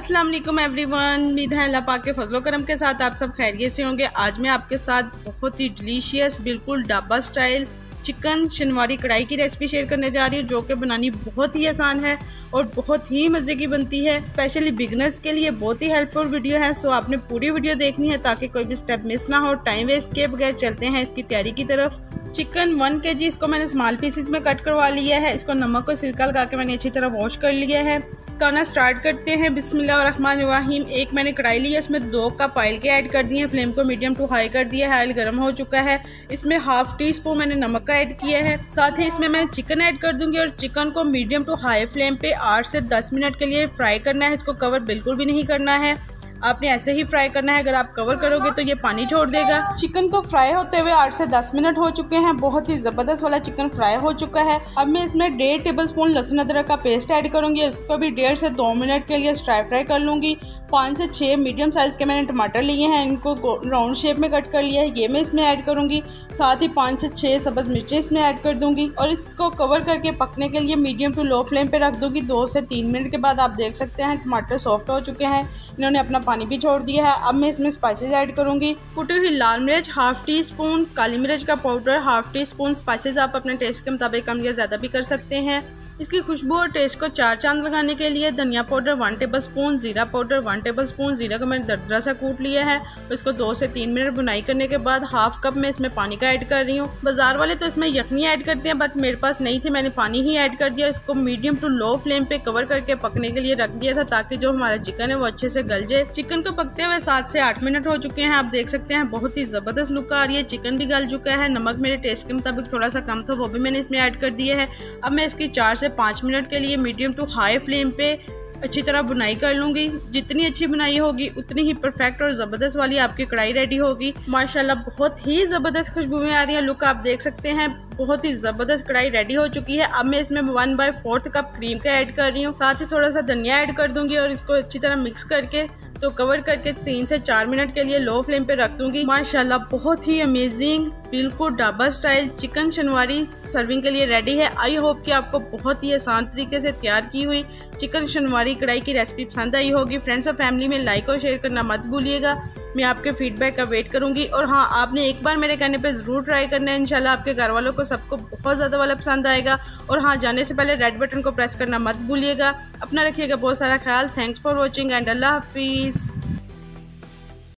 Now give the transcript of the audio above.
अस्सलाम वालेकुम एवरीवन। उम्मीद है अल्लाह पाक के फजलो करम के साथ आप सब खैरियत से होंगे। आज मैं आपके साथ बहुत ही डिलीशियस बिल्कुल ढाबा स्टाइल चिकन शनवारी कढ़ाई की रेसिपी शेयर करने जा रही हूँ, जो कि बनानी बहुत ही आसान है और बहुत ही मज़े की बनती है। स्पेशली बिगनर्स के लिए बहुत ही हेल्पफुल वीडियो है, सो आपने पूरी वीडियो देखनी है ताकि कोई भी स्टेप मिस ना हो। टाइम वेस्ट किए बगैर चलते हैं इसकी तैयारी की तरफ। चिकन 1 kg इसको मैंने स्मॉल पीसेस में कट करवा लिया है। इसको नमक और सिरका लगा के मैंने अच्छी तरह वॉश कर लिया है। खाना स्टार्ट करते हैं। बिस्मिल्लाहिर्रहमानिर्रहीम। एक मैंने कढ़ाई ली है, इसमें 2 कप ऑयल के ऐड कर दिए हैं। फ्लेम को मीडियम टू हाई कर दिया है। ऑयल गर्म हो चुका है। इसमें हाफ टी स्पून मैंने नमक का ऐड किया है। साथ ही इसमें मैं चिकन ऐड कर दूंगी और चिकन को मीडियम टू हाई फ्लेम पे 8 से 10 मिनट के लिए फ्राई करना है। इसको कवर बिल्कुल भी नहीं करना है, आपने ऐसे ही फ्राई करना है। अगर आप कवर करोगे तो ये पानी छोड़ देगा। चिकन को फ्राई होते हुए 8 से 10 मिनट हो चुके हैं। बहुत ही ज़बरदस्त वाला चिकन फ्राई हो चुका है। अब मैं इसमें 1.5 टेबलस्पून लहसुन अदरक का पेस्ट ऐड करूंगी। इसको भी 1.5 से 2 मिनट के लिए स्ट्राई फ्राई कर लूँगी। 5 से 6 मीडियम साइज़ के मैंने टमाटर लिए हैं, इनको राउंड शेप में कट कर लिया है, ये मैं इसमें ऐड करूँगी। साथ ही 5 से 6 सब्ज़ मिर्चें इसमें ऐड कर दूँगी और इसको कवर करके पकने के लिए मीडियम टू लो फ्लेम पे रख दूँगी। 2 से 3 मिनट के बाद आप देख सकते हैं टमाटर सॉफ्ट हो चुके हैं, इन्होंने अपना पानी भी छोड़ दिया है। अब मैं इसमें स्पाइसेस ऐड करूँगी। कुटी हुई लाल मिर्च हाफ टी स्पून, काली मिर्च का powder half tea spoon. Spices आप अपने टेस्ट के मुताबिक कम या ज़्यादा भी कर सकते हैं। इसकी खुशबू और टेस्ट को 4 चांद लगाने के लिए धनिया पाउडर 1 टेबलस्पून, जीरा पाउडर 1 टेबलस्पून। जीरा को मैंने दरदरा सा कूट लिया है और इसको 2 से 3 मिनट बुनाई करने के बाद हाफ कप में इसमें पानी का ऐड कर रही हूँ। बाजार वाले तो इसमें यखनी ऐड करते हैं, बट मेरे पास नहीं थी, मैंने पानी ही ऐड कर दिया। इसको मीडियम टू लो फ्लेम पे कवर करके पकने के लिए रख दिया था ताकि जो हमारा चिकन है वो अच्छे से गल जाए। चिकन को पकते हुए 7 से 8 मिनट हो चुके हैं। आप देख सकते हैं बहुत ही ज़बरदस्त लुक आ रही है। चिकन भी गल चुका है। नमक मेरे टेस्ट के मुताबिक थोड़ा सा कम था, वो भी मैंने इसमें ऐड कर दिया है। अब मैं इसकी 4 से 5 मिनट के लिए मीडियम टू हाई फ्लेम पे अच्छी तरह बुनाई कर लूँगी। जितनी अच्छी बुनाई होगी उतनी ही परफेक्ट और ज़बरदस्त वाली आपकी कढ़ाई रेडी होगी। माशाल्लाह बहुत ही ज़बरदस्त खुशबू आ रही है। लुक आप देख सकते हैं, बहुत ही ज़बरदस्त कढ़ाई रेडी हो चुकी है। अब मैं इसमें 1/4 कप क्रीम का ऐड कर रही हूँ। साथ ही थोड़ा सा धनिया ऐड कर दूंगी और इसको अच्छी तरह मिक्स करके तो कवर करके 3 से 4 मिनट के लिए लो फ्लेम पे रख दूंगी। माशाल्लाह बहुत ही अमेजिंग बिल्कुल ढाबा स्टाइल चिकन शनवारी सर्विंग के लिए रेडी है। आई होप कि आपको बहुत ही आसान तरीके से तैयार की हुई चिकन शनवारी कढ़ाई की रेसिपी पसंद आई होगी। फ्रेंड्स और फैमिली में लाइक और शेयर करना मत भूलिएगा। मैं आपके फीडबैक का वेट करूंगी और हाँ, आपने एक बार मेरे कहने पे ज़रूर ट्राई करना है। इंशाल्लाह आपके घर वालों को सबको बहुत ज़्यादा वाला पसंद आएगा। और हाँ, जाने से पहले रेड बटन को प्रेस करना मत भूलिएगा। अपना रखिएगा बहुत सारा ख्याल। थैंक्स फॉर वॉचिंग एंड अल्लाह हाफिज़।